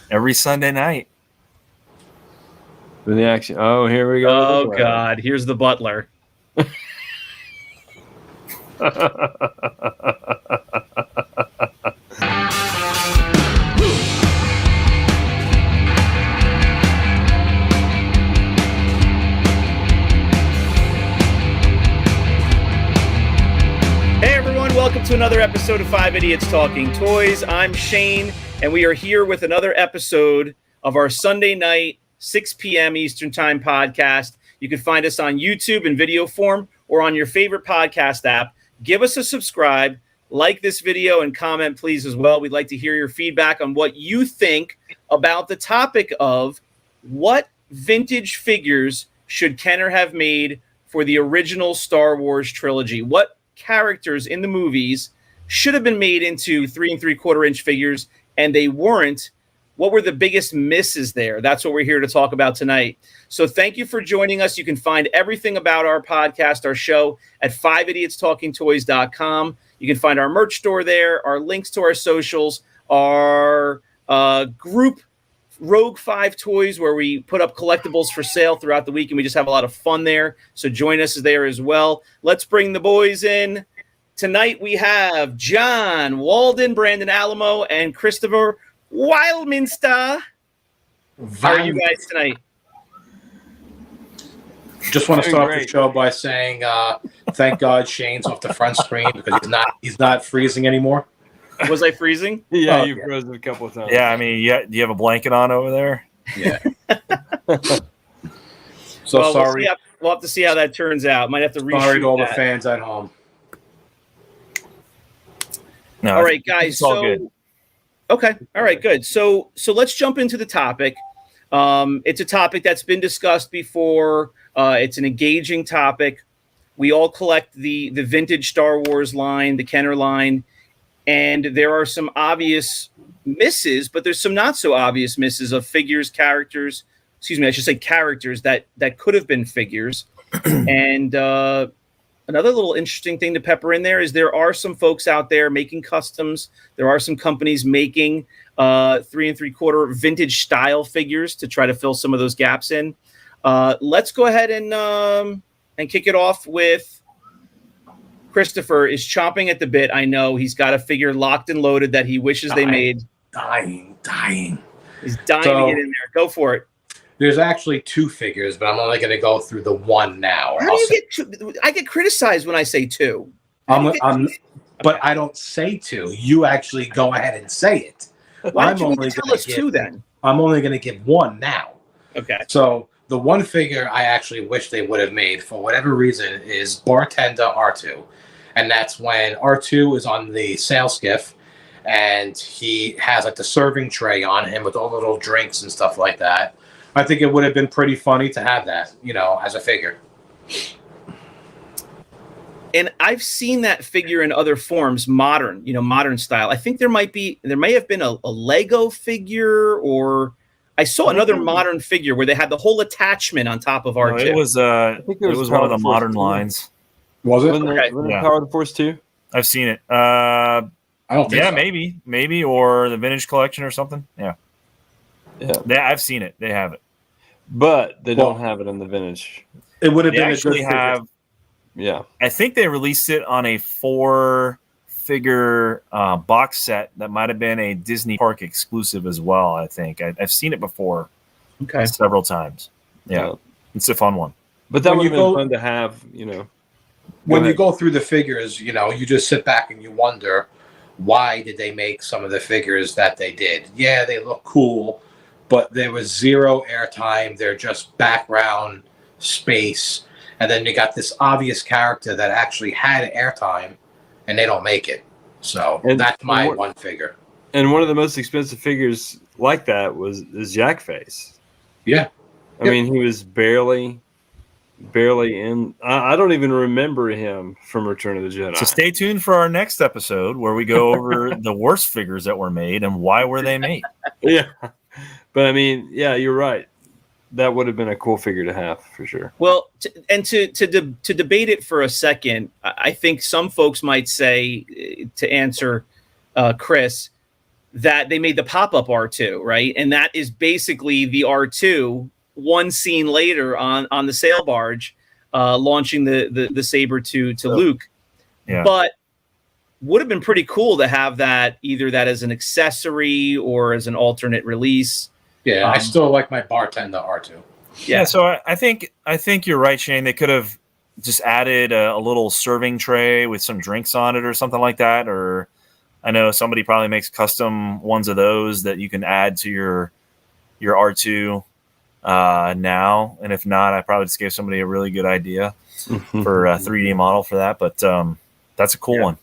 Every Sunday night. The action. Oh, here we go. Oh God, here's the butler. Welcome to another episode of 5 Idiots Talking Toys. I'm Shane, and we are here with another episode of our Sunday night, 6 p.m. Eastern Time podcast. You can find us on YouTube in video form or on your favorite podcast app. Give us a subscribe, like this video, and comment, please, as well. We'd like to hear your feedback on what you think about the topic of what vintage figures should Kenner have made for the original Star Wars trilogy. What characters in the movies should have been made into 3 3/4-inch figures, and they weren't. What were the biggest misses there? That's what we're here to talk about tonight. So thank you for joining us. You can find everything about our podcast, our show, at 5idiotstalkingtoys.com. You can find our merch store there, our links to our socials, our group Rogue 5 Toys, where we put up collectibles for sale throughout the week, and we just have a lot of fun there. So join us there as well. Let's bring the boys in. Tonight we have John Walden, Brandon Alamo, and Christopher Wildminster. How are you guys tonight? Just want to start the show by saying thank God Shane's off the front screen because he's not freezing anymore. Was I freezing? Yeah, you froze a couple of times. Yeah, I mean, do you have a blanket on over there? Yeah. Sorry. We'll have to see how that turns out. Might have to reshoot. Sorry to all the fans at home. No, all right, guys. It's all good. Okay. All right, good. So let's jump into the topic. It's a topic that's been discussed before. It's an engaging topic. We all collect the vintage Star Wars line, the Kenner line. And there are some obvious misses, but there's some not so obvious misses of characters that could have been figures. And another little interesting thing to pepper in there is there are some folks out there making customs. There are some companies making 3 3/4 vintage style figures to try to fill some of those gaps in. Let's go ahead and kick it off with Christopher is chomping at the bit. I know he's got a figure locked and loaded that he wishes they made. Dying. He's dying to get in there. Go for it. There's actually 2 figures, but I'm only going to go through the one now. How do you get 2? I get criticized when I say 2. But I don't say 2. You actually go ahead and say it. Why don't you tell us 2 then? I'm only going to give 1 now. Okay. So the one figure I actually wish they would have made for whatever reason is Bartender R2. And that's when R2 is on the sail skiff and he has like the serving tray on him with all the little drinks and stuff like that. I think it would have been pretty funny to have that, as a figure. And I've seen that figure in other forms, modern style. I think there may have been a Lego figure, or I saw another modern figure where they had the whole attachment on top of R2. No, it was one of the modern lines. Was it? Power of the Force 2? I've seen it. I don't think so. maybe, or the Vintage Collection or something. Yeah. I've seen it. They have it, but they don't have it in the vintage. It would have been actually a good have. Yeah, I think they released it on a 4-figure box set that might have been a Disney Park exclusive as well. I think I've seen it before. Okay, several times. Yeah, it's a fun one. But that would have been fun to have. When you go through the figures, you just sit back and you wonder, why did they make some of the figures that they did? Yeah, they look cool, but there was zero airtime. They're just background space. And then you got this obvious character that actually had airtime, and they don't make it. So that's my one figure. And one of the most expensive figures like that is Jack Face. Yeah. I mean, he was barely in. I don't even remember him from Return of the Jedi. So stay tuned for our next episode where we go over the worst figures that were made and why were they made. Yeah. But I mean, yeah, you're right. That would have been a cool figure to have for sure. Well, to debate it for a second, I think some folks might say, to answer Chris, that they made the pop-up R2, right? And that is basically the R2 one scene later on the sail barge, launching the saber to Luke. Yeah. But would have been pretty cool to have that, either that as an accessory or as an alternate release. Yeah, I still like my bartender R2. Yeah, so I think you're right, Shane. They could have just added a little serving tray with some drinks on it or something like that. Or I know somebody probably makes custom ones of those that you can add to your R2 now. And if not, I probably just gave somebody a really good idea for a 3D model for that. But that's a cool one.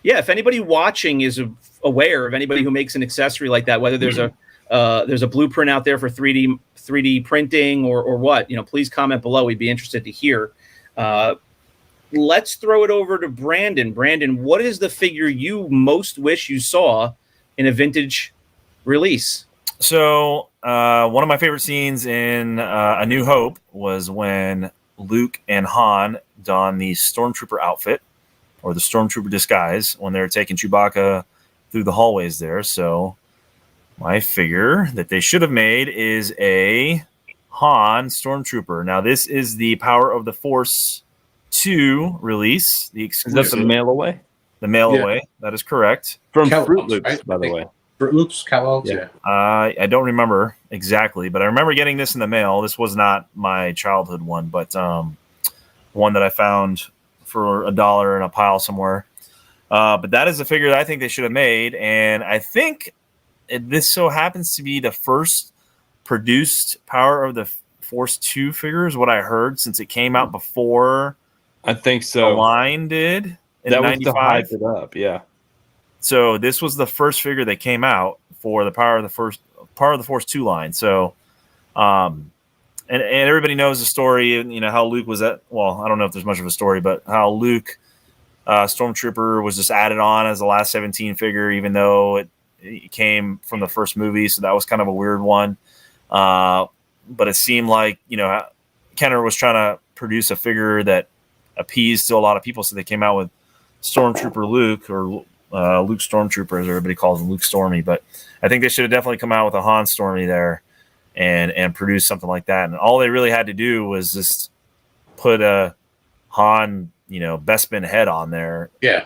Yeah, if anybody watching is aware of anybody who makes an accessory like that, whether there's a blueprint out there for 3D printing or what, please comment below. We'd be interested to hear. Let's throw it over to Brandon. Brandon, what is the figure you most wish you saw in a vintage release? So one of my favorite scenes in A New Hope was when Luke and Han don the Stormtrooper outfit, or the Stormtrooper disguise, when they're taking Chewbacca through the hallways there. So my figure that they should have made is a Han Stormtrooper. Now, this is the Power of the Force 2 release. The exclusive. Is that the mail away? The mail away. That is correct. From Kellogg's, Fruit Loops, right? by the way. Fruit Loops, Kellogg's, yeah. I don't remember exactly, but I remember getting this in the mail. This was not my childhood one, but one that I found for $1 in a pile somewhere. But that is a figure that I think they should have made, and I think this so happens to be the first produced Power of the Force 2 figure, is what I heard, since it came out before I think the so. line did in That was 95. to hype it up, yeah. So this was the first figure that came out for the Power of the Force 2 line. So, and everybody knows the story, how Luke was I don't know if there's much of a story, but how Luke Stormtrooper was just added on as the last 17 figure, even though it came from the first movie. So that was kind of a weird one. But it seemed like, Kenner was trying to produce a figure that appeased to a lot of people. So they came out with Stormtrooper Luke, or Luke Stormtrooper, as everybody calls him, Luke Stormy. But I think they should have definitely come out with a Han Stormy there and produce something like that. And all they really had to do was just put a Han, Bespin head on there. Yeah.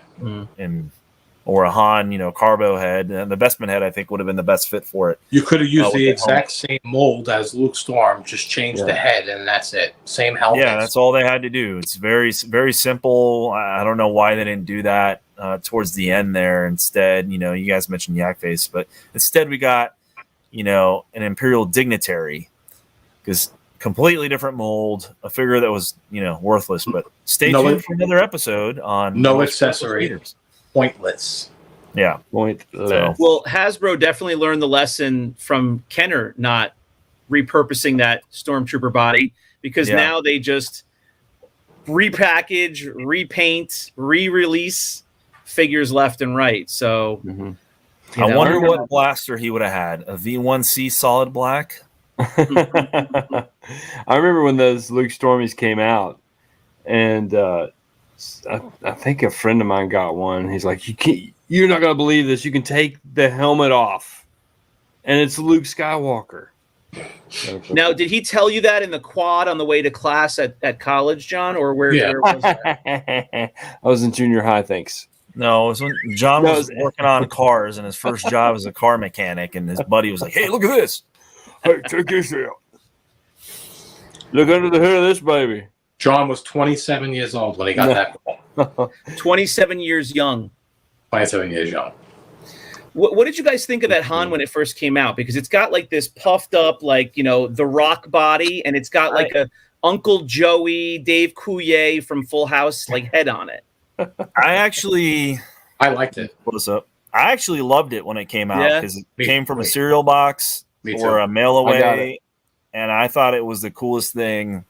Or a Han, Carbo head. And the Bespin head, I think, would have been the best fit for it. You could have used the exact same mold as Luke Storm, just changed the head, and that's it. Same helmet. Yeah, that's all they had to do. It's very, very simple. I don't know why they didn't do that towards the end there. Instead, you guys mentioned Yak Face, but instead we got, an Imperial dignitary, because completely different mold, a figure that was, worthless. But stay tuned for another episode on no accessory. Pointless. Yeah. Pointless. Well, Hasbro definitely learned the lesson from Kenner not repurposing that Stormtrooper body, because now they just repackage, repaint, re-release figures left and right. So I wonder what blaster he would have had. A V1C solid black? I remember when those Luke Stormies came out, and I think a friend of mine got one. He's like, you're not going to believe this. You can take the helmet off, and it's Luke Skywalker. Now, did he tell you that in the quad on the way to class at college, John, or where was that? I was in junior high, thanks. No, it was when John was working on cars, and his first job as a car mechanic, and his buddy was like, hey, look at this. Hey, check this out. Look under the hood of this baby. John was 27 years old when he got that call. 27 years young. 27 years young. What did you guys think of that Han when it first came out? Because it's got like this puffed up, the Rock body, and it's got like a Uncle Joey, Dave Coulier from Full House head on it. I liked it. Pull this up. I actually loved it when it came out, because it came from a cereal box or a mail away, and I thought it was the coolest thing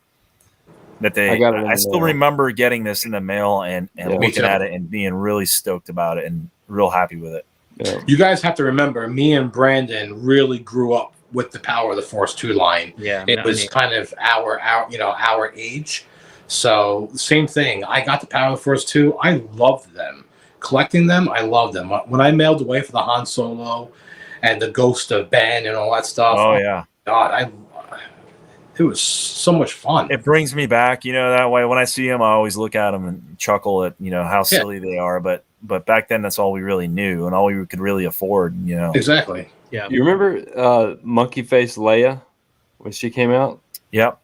that they. I still remember getting this in the mail and looking at it and being really stoked about it and real happy with it. Yeah. You guys have to remember, me and Brandon really grew up with the Power of the Force 2 line. Yeah, it was kind of our age. So same thing. I got the Power of the Force 2. I loved them collecting them, I love them. When I mailed away for the Han Solo and the Ghost of Ben and all that stuff, Oh yeah, God, it was so much fun. it brings me back. That way when I see them, I always look at them and chuckle at how silly they are. But back then, that's all we really knew and all we could really afford. Exactly. Yeah. You remember Monkey Face Leia when she came out? Yep.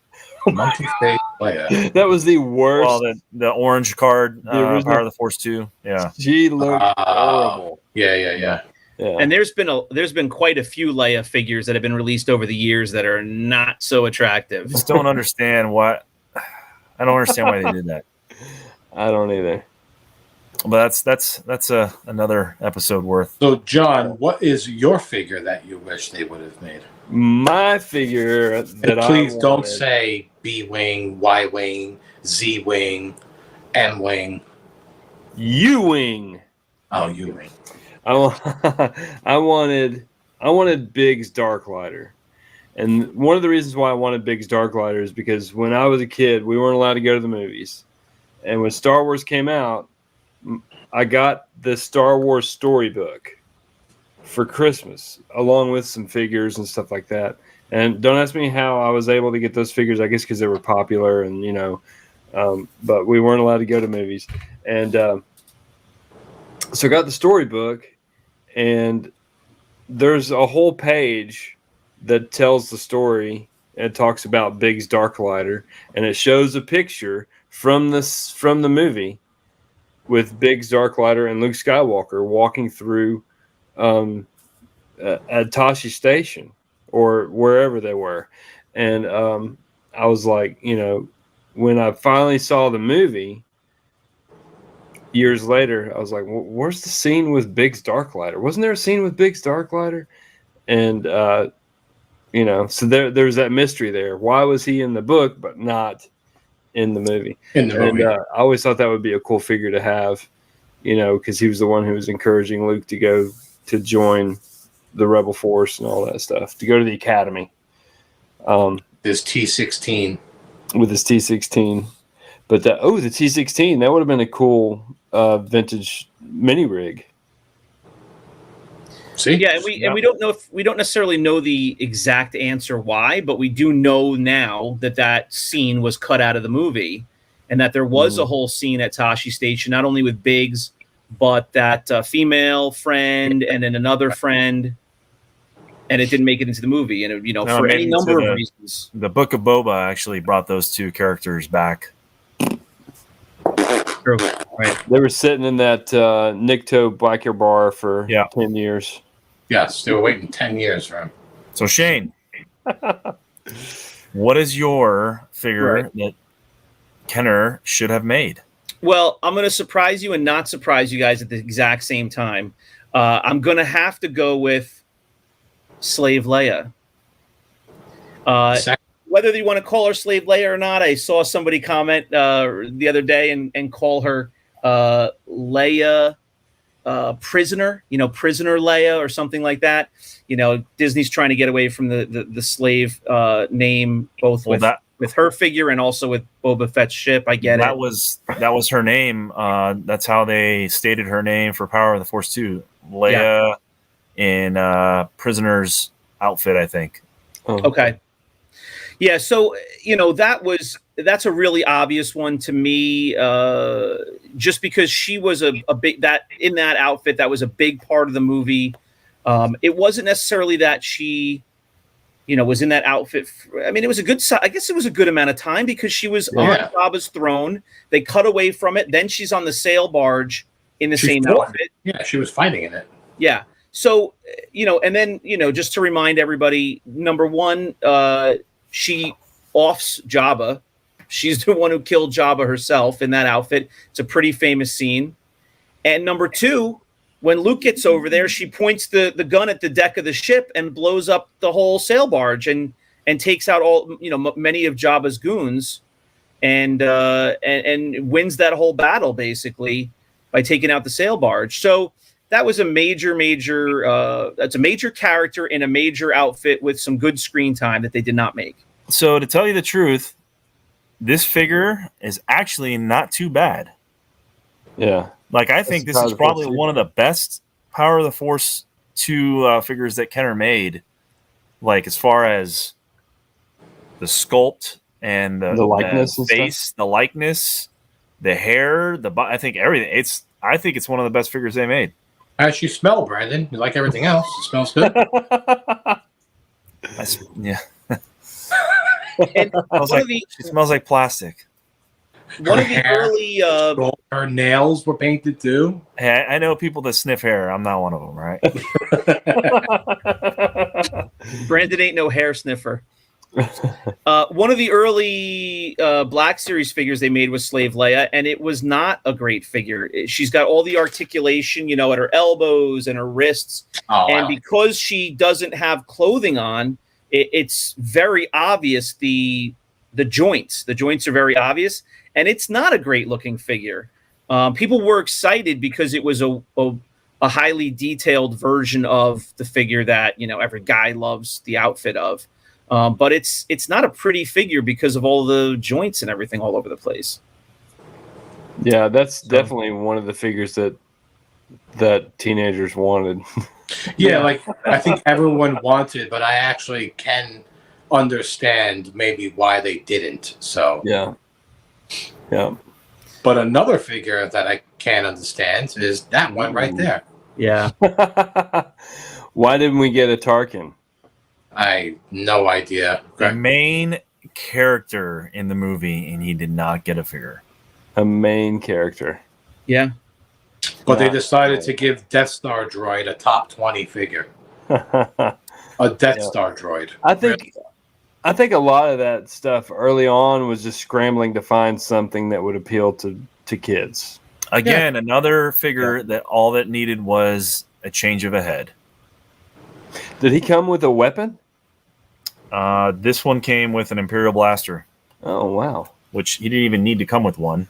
Monkey Face Leia. That was the worst. Well, the orange card, The original- Power of the Force 2. Yeah. She looked horrible. Yeah. And there's been quite a few Leia figures that have been released over the years that are not so attractive. Just don't understand I don't understand why they did that. I don't either. But that's another episode worth. So, John, what is your figure that you wish they would have made? My figure that And please I don't wanted- say B wing, Y wing, Z wing, N wing. U-wing. Oh, U wing. I wanted Biggs Darklighter. And one of the reasons why I wanted Biggs Darklighter is because when I was a kid, we weren't allowed to go to the movies. And when Star Wars came out, I got the Star Wars storybook for Christmas, along with some figures and stuff like that. And don't ask me how I was able to get those figures. I guess because they were popular and, but we weren't allowed to go to movies. And so I got the storybook, and there's a whole page that tells the story and talks about Biggs Darklighter, and it shows a picture from the movie with Biggs Darklighter and Luke Skywalker walking through at Tashi Station or wherever they were. And I was like, when I finally saw the movie years later, I was like, where's the scene with Biggs Darklighter? Wasn't there a scene with Biggs Darklighter? And, so there's that mystery there. Why was he in the book but not in the movie? And I always thought that would be a cool figure to have, because he was the one who was encouraging Luke to go to join the Rebel Force and all that stuff, to go to the Academy. This T-16. With his T-16. But the T-16, that would have been a cool vintage mini rig. See? Yeah, and we don't necessarily know the exact answer why, but we do know now that scene was cut out of the movie, and that there was a whole scene at Tashi Station, not only with Biggs, but that female friend and then another friend, and it didn't make it into the movie, and for any number of reasons. The Book of Boba actually brought those two characters back. True. Right. They were sitting in that Nikto biker bar for 10 years. Yes, they were waiting 10 years for him. So, Shane, what is your figure that Kenner should have made? Well, I'm going to surprise you and not surprise you guys at the exact same time. I'm going to have to go with Slave Leia. Whether you want to call her Slave Leia or not, I saw somebody comment the other day and call her Leia Prisoner, Prisoner Leia or something like that. Disney's trying to get away from the slave name, both with her figure and also with Boba Fett's ship. I get that was her name. That's how they stated her name for Power of the Force 2. Leia in Prisoner's outfit, I think. Okay. Yeah, so that's a really obvious one to me, just because she was a big in that outfit. That was a big part of the movie. It wasn't necessarily that she, was in that outfit. It was I guess it was a good amount of time because she was on Jabba's throne. They cut away from it. Then she's on the sail barge in the same outfit. Yeah, she was fighting in it. Yeah. So, and then, just to remind everybody, number one, she offs Jabba. She's the one who killed Jabba herself in that outfit. It's a pretty famous scene. And number two, when Luke gets over there, she points the gun at the deck of the ship and blows up the whole sail barge and takes out all, many of Jabba's goons and wins that whole battle basically by taking out the sail barge. So that was a major that's a major character in a major outfit with some good screen time that they did not make. So to tell you the truth, this figure is actually not too bad. Yeah. Like, I think this is probably one of the best Power of the Force 2 figures that Kenner made. Like, as far as the sculpt and the likeness, the face, the likeness, the hair, I think everything. I think it's one of the best figures they made. As you smell, Brandon, you like everything else. It smells good. Yeah. And It smells like plastic. One of the early her nails were painted too. Hey, I know people that sniff hair. I'm not one of them, right? Brandon ain't no hair sniffer. One of the early Black Series figures they made was Slave Leia, and it was not a great figure. She's got all the articulation, at her elbows and her wrists, and because she doesn't have clothing on, it's very obvious the joints. The joints are very obvious, and it's not a great looking figure. People were excited because it was a highly detailed version of the figure that every guy loves the outfit of. But it's not a pretty figure because of all the joints and everything all over the place. Yeah, that's definitely one of the figures that teenagers wanted. Yeah, like I think everyone wanted, but I actually can understand maybe why they didn't. So yeah. But another figure that I can't understand is that one right there. Yeah. Why didn't we get a Tarkin? I no idea. The main character in the movie, and he did not get a figure. A main character. Yeah. But they decided to give Death Star droid a top 20 figure. A Death Star droid. I think a lot of that stuff early on was just scrambling to find something that would appeal to kids. Again, another figure that all that needed was a change of a head. Did he come with a weapon? This one came with an Imperial blaster. Oh, wow. Which he didn't even need to come with one.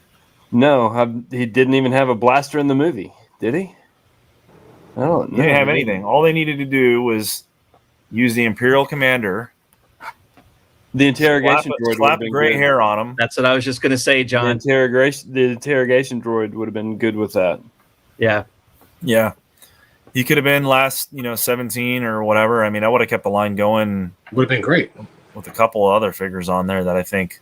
No, he didn't even have a blaster in the movie, did he? I don't know. He didn't have anything. All they needed to do was use the Imperial commander. The interrogation droid slap the gray hair on him. That's what I was just going to say, John. The interrogation droid would have been good with that. Yeah. Yeah. He could have been last, 17 or whatever. I mean, I would have kept the line going. Would have been great. With a couple of other figures on there that I think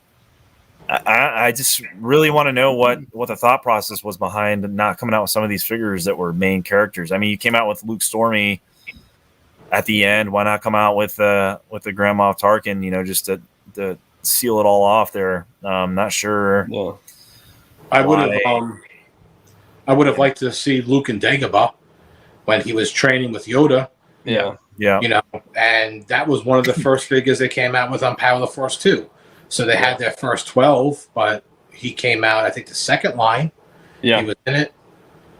I just really want to know what the thought process was behind not coming out with some of these figures that were main characters. I mean, you came out with Luke Stormy at the end. Why not come out with the Grand Moff Tarkin? Just to seal it all off there. Not sure. Yeah. I would have liked to see Luke and Dagobah when he was training with Yoda. Yeah. And that was one of the first figures they came out with on Power of the Force 2. So they had their first 12, but he came out, I think, the second line. Yeah. He was in it.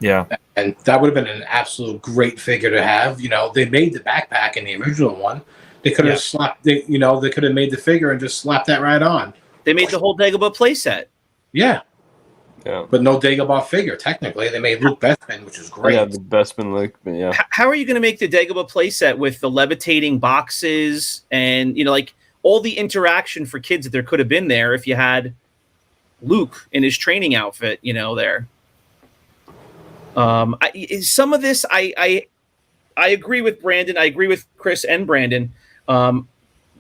Yeah. And that would have been an absolute great figure to have. They made the backpack in the original one. They could have they could have made the figure and just slapped that right on. They made the whole Dagobah playset. Yeah. Yeah. But no Dagobah figure, technically. They made Luke Bespin, which is great. Yeah, the Bespin Luke, but yeah. How are you going to make the Dagobah playset with the levitating boxes and, all the interaction for kids that there could have been there if you had Luke in his training outfit, there? Some of this, I agree with Brandon. I agree with Chris and Brandon. I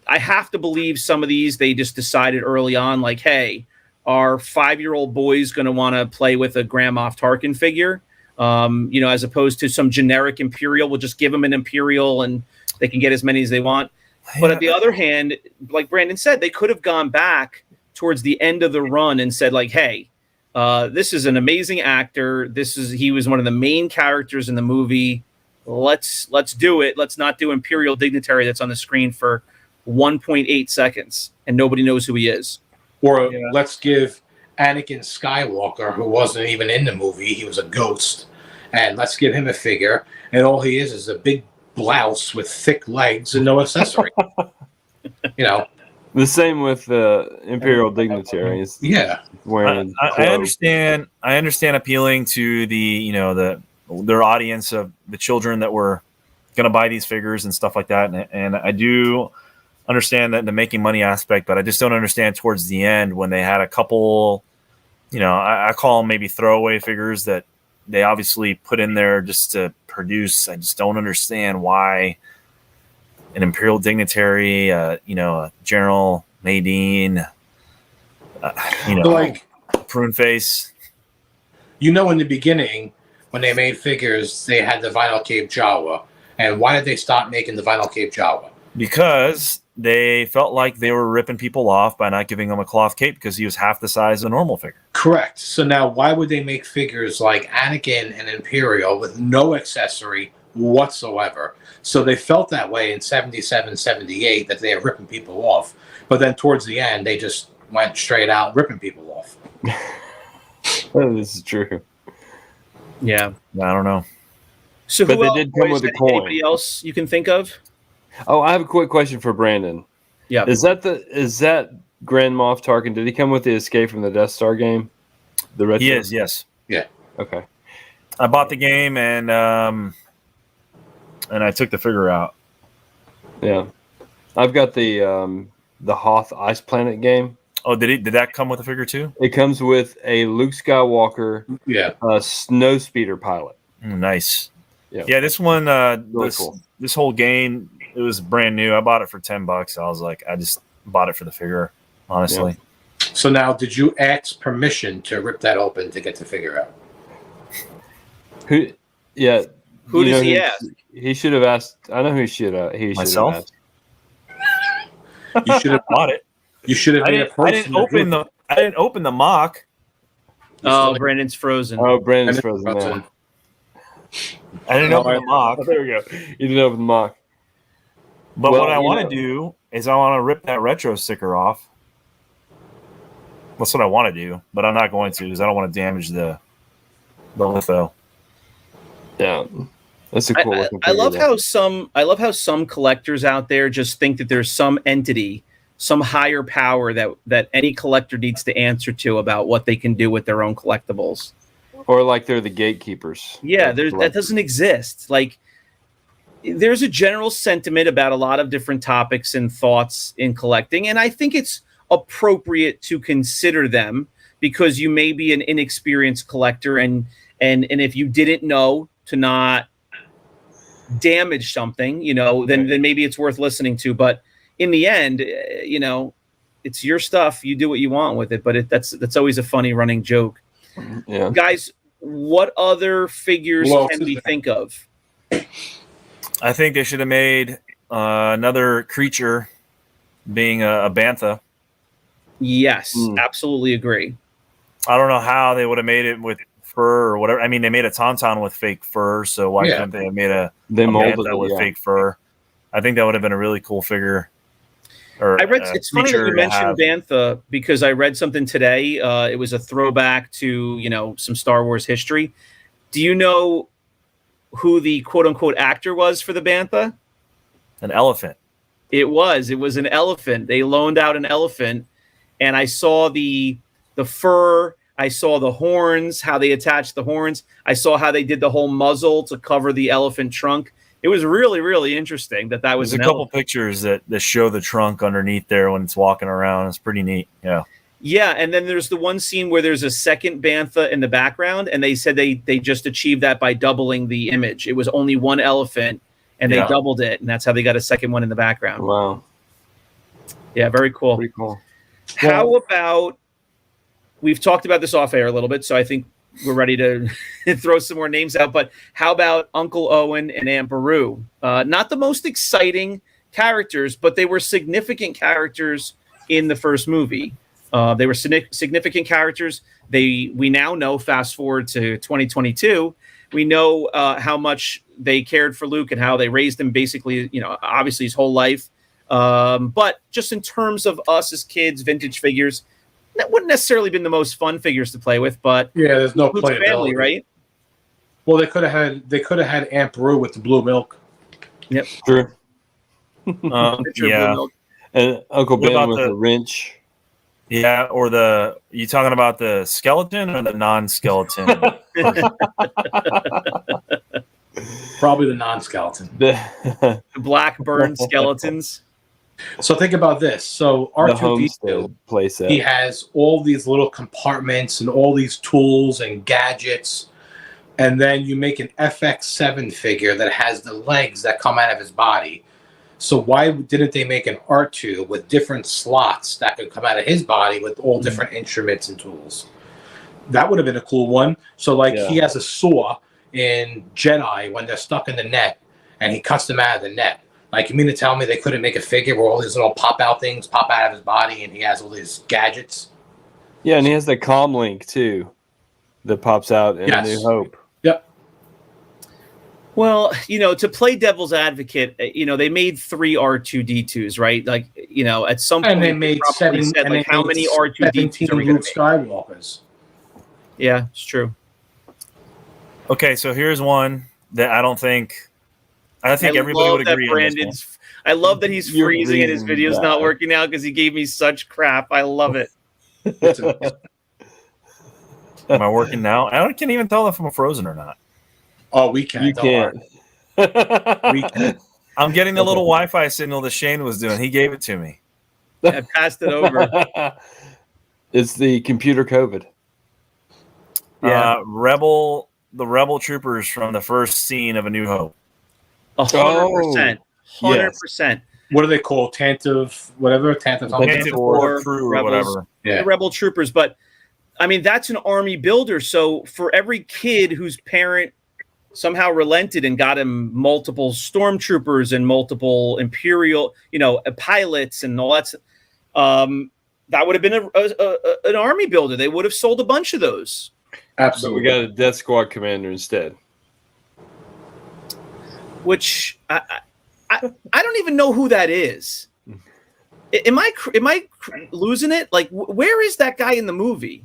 have to believe some of these, they just decided early on, like, hey, our 5-year-old boy's going to want to play with a Grand Moff Tarkin figure, as opposed to some generic Imperial. We'll just give them an Imperial and they can get as many as they want. But on the other hand, like Brandon said, they could have gone back towards the end of the run and said, like, hey, this is an amazing actor. He was one of the main characters in the movie. Let's do it. Let's not do Imperial dignitary that's on the screen for 1.8 seconds and nobody knows who he is. Or let's give Anakin Skywalker, who wasn't even in the movie, he was a ghost, and let's give him a figure, and all he is a big blouse with thick legs and no accessory. The same with the Imperial dignitaries. Yeah. Wearing I understand appealing to their audience of the children that were going to buy these figures and stuff like that. And I do understand that the making money aspect, but I just don't understand towards the end when they had a couple, I call them maybe throwaway figures that they obviously put in there just to produce. I just don't understand why an imperial dignitary, a General Nadine, Like, prune face. in the beginning, when they made figures, they had the vinyl cape Jawa. And why did they stop making the vinyl cape Jawa? Because they felt like they were ripping people off by not giving him a cloth cape because he was half the size of a normal figure. Correct. So now why would they make figures like Anakin and Imperial with no accessory whatsoever? So they felt that way in 77, 78, that they were ripping people off. But then towards the end, they just went straight out ripping people off. This is true. Yeah. I don't know. So But who they else, did come with a coin. Anybody else you can think of? Oh, I have a quick question for Brandon. Yeah. Is that Grand Moff Tarkin? Did he come with the Escape from the Death Star game? The retro? He is, yes. Yeah. Okay. I bought the game and I took the figure out. Yeah. I've got the Hoth Ice Planet game. Oh, did that come with a figure too? It comes with a Luke Skywalker, a snow speeder pilot. Nice. Yeah. Yeah, this one, Really cool. This whole game, it was brand new. I bought it for $10. I was like, I just bought it for the figure, honestly. Yeah. So now, did you ask permission to rip that open to get the figure out? Who? Yeah. Who does he ask? He should have asked. I know who he should have. Myself? Asked. You should have Bought it. You should have made a I didn't open the mock. Oh, Brandon's frozen. Oh, Brandon's frozen now. I didn't open the mock. Oh, there we go. You didn't open the mock. But Well, what I you want know- to do is I want to rip that retro sticker off. That's what I want to do, but I'm not going to because I don't want to damage the litho. Yeah, that's a cool looking I figure, love though. how some collectors out there just think that there's some entity, some higher power that any collector needs to answer to about what they can do with their own collectibles. Or like they're the gatekeepers. Yeah, that doesn't exist. Like, there's a general sentiment about a lot of different topics and thoughts in collecting, and I think it's appropriate to consider them because you may be an inexperienced collector, and if you didn't know to not damage something, then maybe it's worth listening to. But in the end, it's your stuff. You do what you want with it. But that's always a funny running joke. Yeah, Guys, what other figures can we think of? I think they should have made another creature being a bantha. Yes, absolutely agree. I don't know how they would have made it with fur or whatever. I mean, they made a tauntaun with fake fur, so why couldn't they have made a molded bantha it with fake fur? I think that would have been a really cool figure. It's funny that you mentioned Bantha because I read something today. It was a throwback to some Star Wars history. Do you know who the quote unquote actor was for the Bantha? An elephant. It was an elephant. They loaned out an elephant, and I saw the fur. I saw the horns, how they attached the horns. I saw how they did the whole muzzle to cover the elephant trunk. It was really, really interesting that was There's a couple pictures that show the trunk underneath there when it's walking around. It's pretty neat. Yeah. Yeah, and then there's the one scene where there's a second Bantha in the background, and they said they just achieved that by doubling the image. It was only one elephant, and they doubled it, and that's how they got a second one in the background. Wow. Yeah, very cool. Pretty cool. How about, we've talked about this off air a little bit, so I think we're ready to throw some more names out, but how about Uncle Owen and Aunt Beru? Not the most exciting characters, but they were significant characters in the first movie. They were significant characters. We now know, fast forward to 2022, we know how much they cared for Luke and how they raised him basically, obviously his whole life. But just in terms of us as kids, vintage figures, that wouldn't necessarily been the most fun figures to play with, but there's no Luke's family, right? Well, they could have had Aunt Beru with the blue milk. Yep. True. Yeah. And Uncle Ben with the wrench. Yeah, or you talking about the skeleton or the non-skeleton? Probably the non-skeleton. The black burned skeletons. So think about this. So R2D2 playset. He has all these little compartments and all these tools and gadgets. and then you make an FX7 figure that has the legs that come out of his body. So why didn't they make an R2 with different slots that could come out of his body with all different instruments and tools? That would have been a cool one. So like he has a saw in Jedi when they're stuck in the net, and he cuts them out of the net. Like, you mean to tell me they couldn't make a figure where all these little pop-out things pop out of his body and he has all these gadgets? Yeah, and he has the comm link, too, that pops out in New Hope. Yep. Well, to play devil's advocate, they made 3 R2-D2s, right? Like, at some point, and they made probably 7. said, like, how many R2-D2s are we going to make? Skywalkers. Yeah, it's true. Okay, so here's one that I think everybody would agree on this one. I love that he's freezing and his video's not working out because he gave me such crap. I love it. Am I working now? I can't even tell if I'm frozen or not. Oh, we can. You can't. We can. I'm getting the little Wi-Fi signal that Shane was doing. He gave it to me. I passed it over. It's the computer COVID. Yeah. The Rebel troopers from the first scene of A New Hope. 100%. 100%. What are they called? Tantive, whatever? Tantive 4 crew or whatever. Yeah. The Rebel troopers. But, I mean, that's an army builder. So for every kid whose parent somehow relented and got him multiple stormtroopers and multiple Imperial, pilots and all that, that would have been an army builder. They would have sold a bunch of those. Absolutely. But we got a Death Squad commander instead. Which I don't even know who that is. Am I losing it? Like, where is that guy in the movie?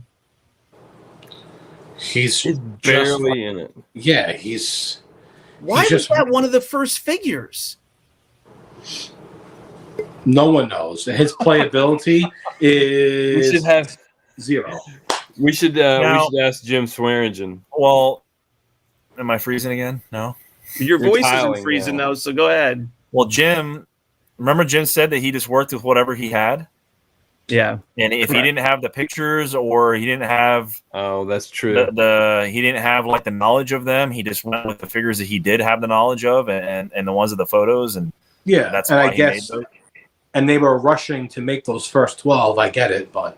He's barely in it. Yeah, Why was that one of the first figures? No one knows. His playability is We should have 0. We should ask Jim Swearingen. Well, am I freezing again? No. Your voice isn't freezing though, so go ahead. Well, remember Jim said that he just worked with whatever he had? Yeah. And if he didn't have the pictures or he didn't have that's true. He didn't have like the knowledge of them, he just went with the figures that he did have the knowledge of and the ones of the photos and that's why he made them. And they were rushing to make those first 12, I get it, but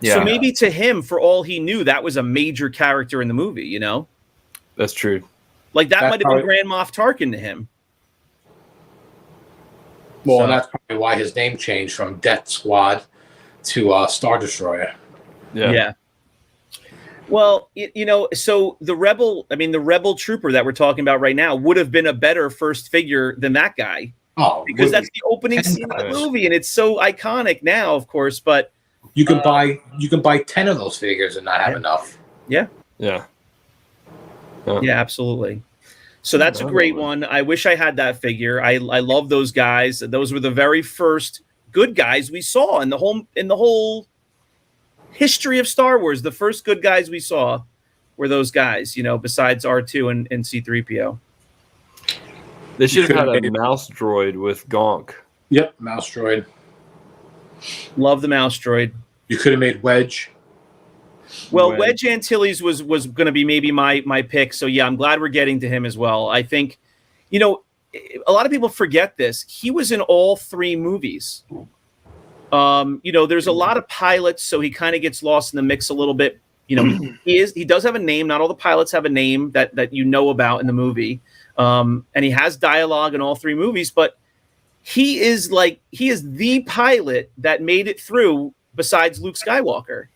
so maybe to him, for all he knew, that was a major character in the movie, That's true. Like that might have been Grand Moff Tarkin to him. Well, and that's probably why his name changed from Death Squad to Star Destroyer. Yeah. Well, so the Rebel trooper that we're talking about right now would have been a better first figure than that guy. Oh, because that's the opening scene of the movie, and it's so iconic now, of course. But you can buy 10 of those figures and not have enough. Yeah. Yeah. Yeah, absolutely. So that's a great one. I wish I had that figure. I love those guys. Those were the very first good guys we saw in the whole history of Star Wars. The first good guys we saw were those guys, besides R2 and C-3PO. They should have had a mouse droid with Gonk. Yep, mouse droid. Love the mouse droid. You could have made Wedge. Well, Wedge Antilles was going to be maybe my pick. So, yeah, I'm glad we're getting to him as well. I think, a lot of people forget this. He was in all 3 movies. There's a lot of pilots, so he kind of gets lost in the mix a little bit. He does have a name. Not all the pilots have a name that you know about in the movie. And he has dialogue in all 3 movies, but he is the pilot that made it through besides Luke Skywalker.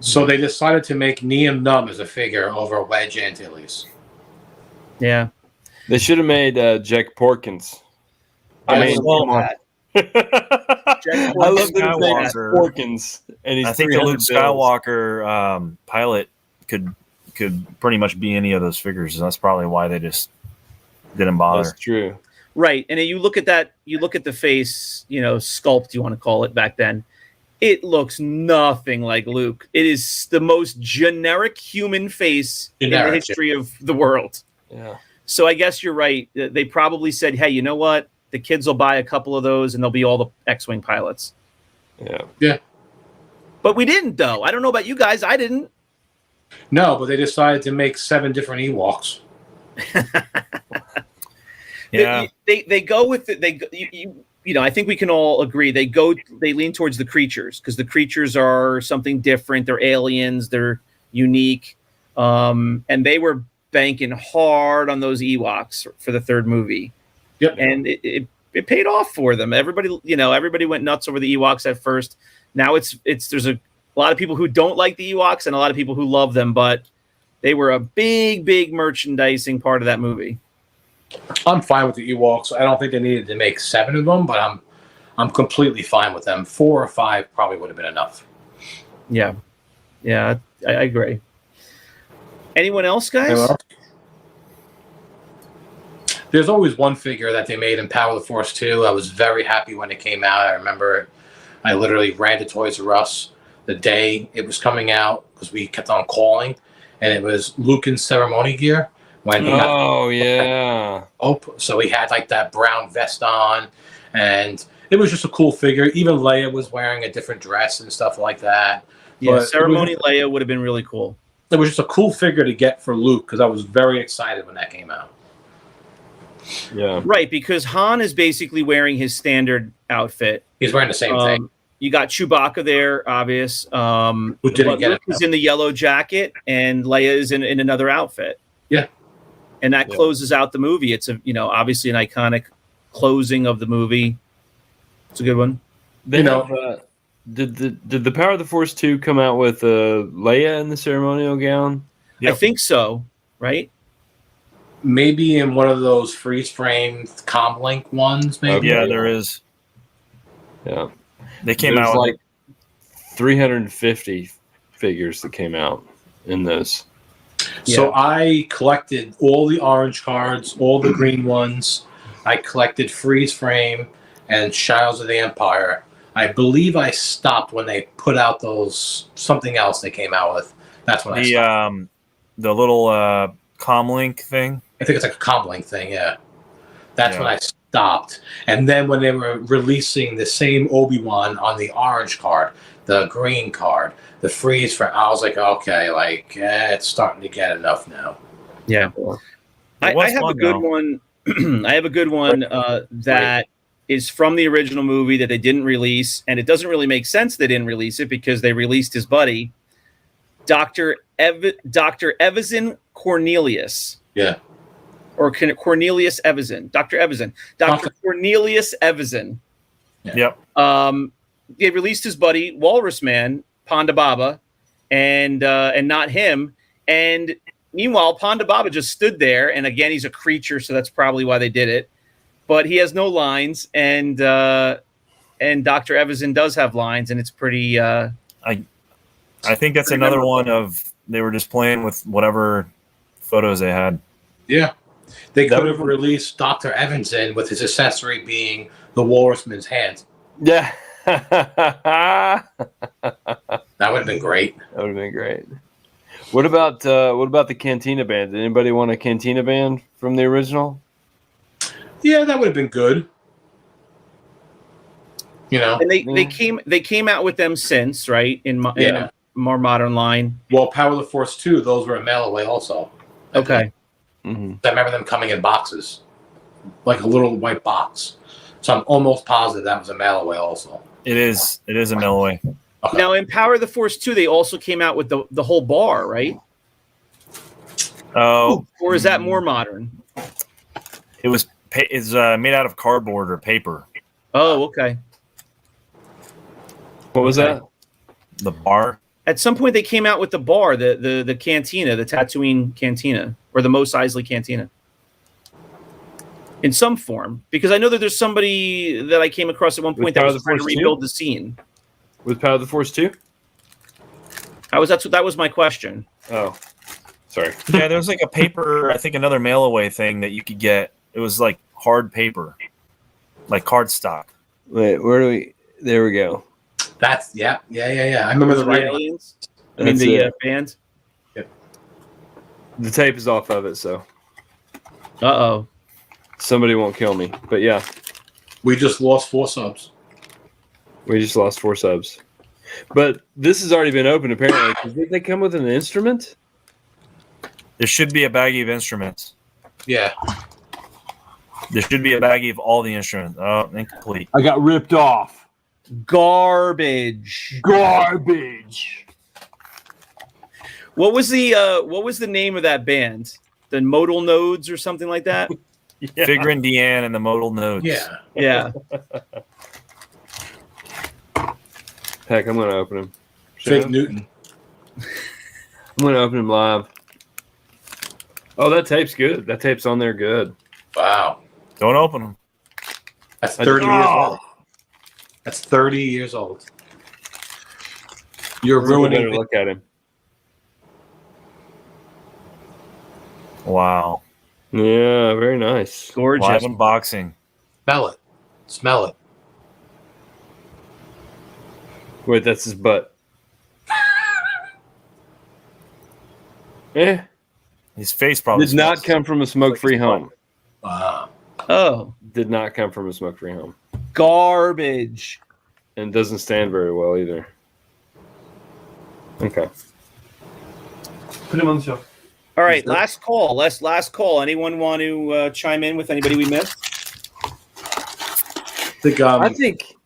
So they decided to make Neum Numb as a figure over Wedge Antilles. Yeah. They should have made Jack Porkins. I love that. I love that Porkins. And I think the Luke Skywalker pilot could pretty much be any of those figures. And that's probably why they just didn't bother. That's true. Right. And you look at the face, sculpt, you want to call it back then. It looks nothing like Luke. It is the most generic human face in the history of the world. Yeah. So I guess you're right. They probably said, hey, you know what? The kids will buy a couple of those and they'll be all the X-Wing pilots. Yeah. Yeah. But we didn't, though. I don't know about you guys. I didn't. No, but they decided to make 7 different Ewoks. Yeah. They go with it. You know, I think we can all agree they lean towards the creatures because the creatures are something different. They're aliens. They're unique. And they were banking hard on those Ewoks for the third movie. Yep. And it paid off for them. Everybody went nuts over the Ewoks at first. Now there's a lot of people who don't like the Ewoks and a lot of people who love them, but they were a big merchandising part of that movie. I'm fine with the Ewoks. I don't think they needed to make 7 of them, but I'm completely fine with them. 4 or 5 probably would have been enough. Yeah, I agree. Anyone else, guys? Anyone else? There's always one figure that they made in Power of the Force 2. I was very happy when it came out. I remember I literally ran to Toys R Us the day it was coming out because we kept on calling, and it was Luke in ceremony gear. When he so he had like that brown vest on, and it was just a cool figure. Even Leia was wearing a different dress and stuff like that. Yeah, but ceremony Leia would have been really cool. It was just a cool figure to get for Luke because I was very excited when that came out. Yeah, right, because Han is basically wearing his standard outfit. He's wearing the same thing. You got Chewbacca there, obvious. Who didn't get Luke is in the yellow jacket, and Leia is in another outfit. Yeah. And that closes out the movie. It's obviously an iconic closing of the movie. It's a good one. Did the Power of the Force 2 come out with Leia in the ceremonial gown? Yep. I think so. Right? Maybe in one of those freeze frame comlink ones. Maybe. Yeah, there is. Yeah, they came out like 350 figures that came out in this. So I collected all the orange cards, all the green ones. I collected freeze frame and Shadows of the Empire. I believe I stopped when they put out those something else they came out with. That's when I stopped. The little comlink thing. I think it's like a comlink thing. Yeah, that's when I stopped. And then when they were releasing the same Obi-Wan on the orange card, the green card, the freeze for, I was like, okay, it's starting to get enough now. Yeah. I have a good one. I have a good one that is from the original movie that they didn't release, and it doesn't really make sense they didn't release it because they released his buddy, Dr. Evazan Cornelius. Yeah. Or Cornelius Evazan. Dr. Evazan. Dr. Cornelius Evazan. Yeah. Yep. They released his buddy, Walrus Man, Ponda Baba, and not him. And meanwhile, Ponda Baba just stood there, and again, he's a creature, so that's probably why they did it. But he has no lines, and Dr. Evazan does have lines, and it's pretty. I think that's another one of they were just playing with whatever photos they had. Yeah, they could have released Dr. Evazan with his accessory being the Walrusman's hand. Yeah. That would have been great. That would have been great. What about the Cantina band? Did anybody want a Cantina band from the original? Yeah, that would have been good. And they came out with them since, right? In a more modern line. Well, Power of the Force 2, those were a mail away also. Okay. Mm-hmm. I remember them coming in boxes, like a little white box. So I'm almost positive that was a mail away also. It is a mail away. Okay. Now in Power of the Force 2, they also came out with the whole bar, right? Oh, or is that more modern? It's made out of cardboard or paper. Oh, okay. What was that? The bar. At some point, they came out with the bar, the cantina, the Tatooine cantina, or the Mos Eisley cantina. In some form, because I know that there's somebody that I came across at one point that was trying to rebuild the scene. With Power of the Force 2? That was my question. Oh, sorry. Yeah, there was like a paper, I think another mail away thing that you could get. It was like hard paper, like cardstock. Wait, where do we? There we go. That's yeah. I remember the writing. Aliens. I mean the band. Yep. The tape is off of it, so. Uh-oh. Somebody won't kill me, but yeah. We just lost 4 subs. We just lost 4 subs. But this has already been opened, apparently. Did they come with an instrument? There should be a baggie of instruments. Yeah. There should be a baggie of all the instruments. Oh, incomplete. I got ripped off. Garbage. What was the name of that band? The Modal Nodes or something like that? Yeah. Figure and Deanne and the Modal Nodes. Yeah. Yeah. Heck, I'm gonna open him. Fig Newton. I'm gonna open him live. Oh, that tape's good. That tape's on there good. Wow. Don't open them. That's 30 years old. That's 30 years old. You're ruining it. Look at him. Wow. Yeah, very nice. Gorgeous. Live unboxing. Smell it. Smell it. Wait, that's his butt. Eh. His face probably Did not come from a smoke-free home. Wow. Oh. Did not come from a smoke-free home. Garbage. And doesn't stand very well either. Okay. Put him on the shelf. All right, last call. Last call. Anyone want to chime in with anybody we missed? I think.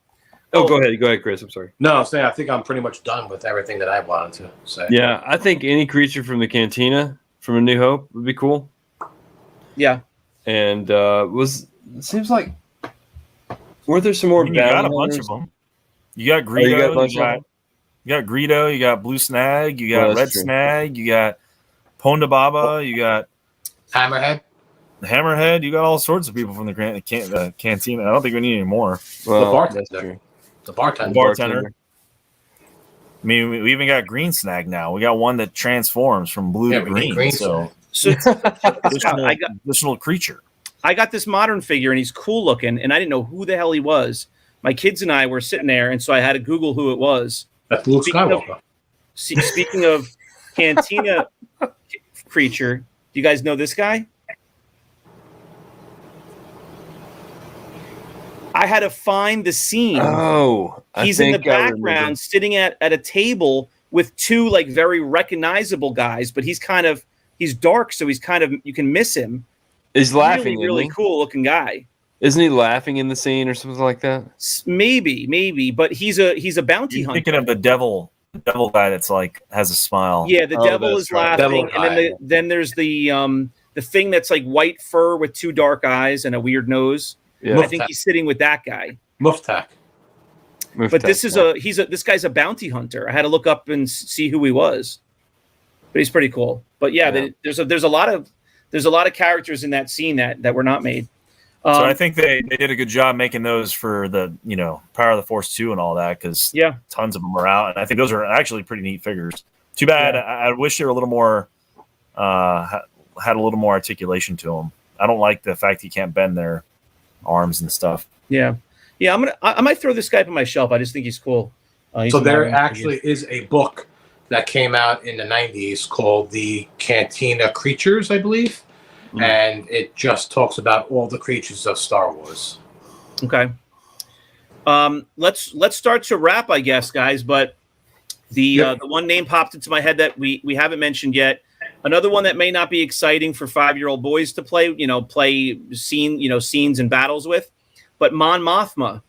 Oh, go ahead, Chris. I'm sorry. No, I'm saying I think I'm pretty much done with everything that I wanted to say. Yeah, I think any creature from the Cantina from A New Hope would be cool. Yeah. And it seems like weren't there some more? You got a bunch of them. You got Greedo. You got Greedo. You got Blue Snag. You got Red Snag. You got Ponda Baba. You got Hammerhead. You got all sorts of people from the cantina. I don't think we need any more. Well, the bartender. The bartender. I mean, we even got Green Snag now. We got one that transforms from blue to green. So additional creature. I got this modern figure, and he's cool looking, and I didn't know who the hell he was. My kids and I were sitting there, and so I had to Google who it was. That's Luke Skywalker. Speaking of Cantina creature, do you guys know this guy? I had to find the scene. Oh, he's in the background sitting at a table with two like very recognizable guys, but he's dark, so he's kind of, you can miss him. He's laughing. Really cool looking guy. Isn't he laughing in the scene or something like that? Maybe, but he's a bounty hunter. Thinking of the devil guy that's like has a smile. Yeah, the devil is laughing, and then there's the thing that's like white fur with two dark eyes and a weird nose. Yeah. I think he's sitting with that guy. Muftak. But this guy's a bounty hunter. I had to look up and see who he was. But he's pretty cool. But yeah. there's a lot of characters in that scene that were not made. So I think they did a good job making those for the Power of the Force 2 and all that, because tons of them are out, and I think those are actually pretty neat figures. Too bad. I wish they were a little more had a little more articulation to them. I don't like the fact you can't bend their arms and stuff. Yeah. I might throw this guy up on my shelf. I just think he's cool. So there actually is a book that came out in the 90s called The Cantina Creatures, I believe. Mm-hmm. And it just talks about all the creatures of Star Wars. Okay. Let's start to wrap, I guess, guys. But the one name popped into my head that we haven't mentioned yet. Another one that may not be exciting for 5-year-old boys to play, scenes and battles with, but Mon Mothma.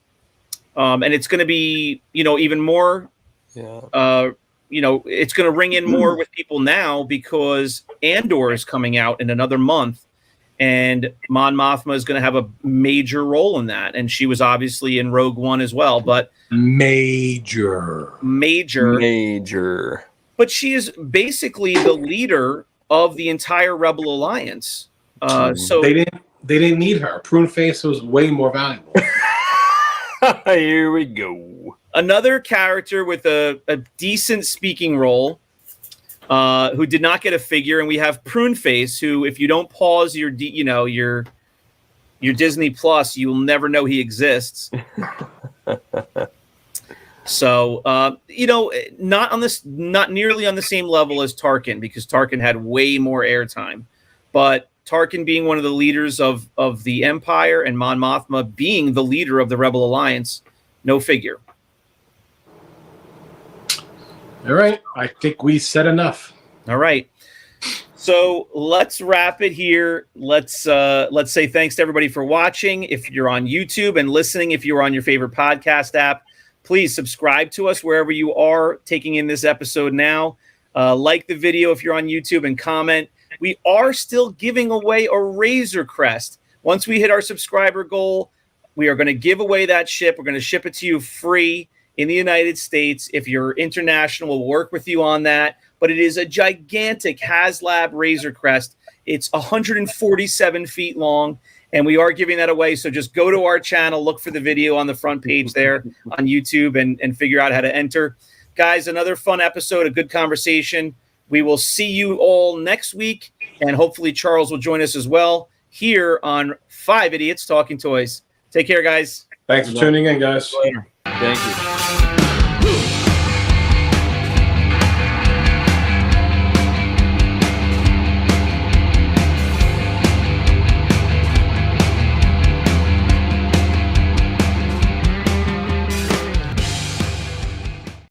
And it's going to be, even more, it's going to ring in more with people now because Andor is coming out in another month, and Mon Mothma is going to have a major role in that. And she was obviously in Rogue One as well, but major. But she is basically the leader of the entire Rebel Alliance. So they didn't need her. Prune Face was way more valuable. Here we go. Another character with a decent speaking role, who did not get a figure, and we have Prune Face, who, if you don't pause your Disney Plus, you will never know he exists. So, not nearly on the same level as Tarkin, because Tarkin had way more airtime. But Tarkin being one of the leaders of the Empire, and Mon Mothma being the leader of the Rebel Alliance, no figure. All right. I think we said enough. All right. So let's wrap it here. Let's say thanks to everybody for watching. If you're on YouTube, and listening if you're on your favorite podcast app, please subscribe to us wherever you are taking in this episode now. Like the video if you're on YouTube, and comment. We are still giving away a Razor Crest. Once we hit our subscriber goal, we are going to give away that ship. We're going to ship it to you free in the United States. If you're international, we'll work with you on that. But it is a gigantic HasLab Razor Crest. It's 147 feet long, and we are giving that away. So just go to our channel, look for the video on the front page there on YouTube, and figure out how to enter. Guys, another fun episode, a good conversation. We will see you all next week, and hopefully Charles will join us as well here on 5 Idiots Talking Toys. Take care, guys. Thanks for tuning in, guys. Later. Thank you.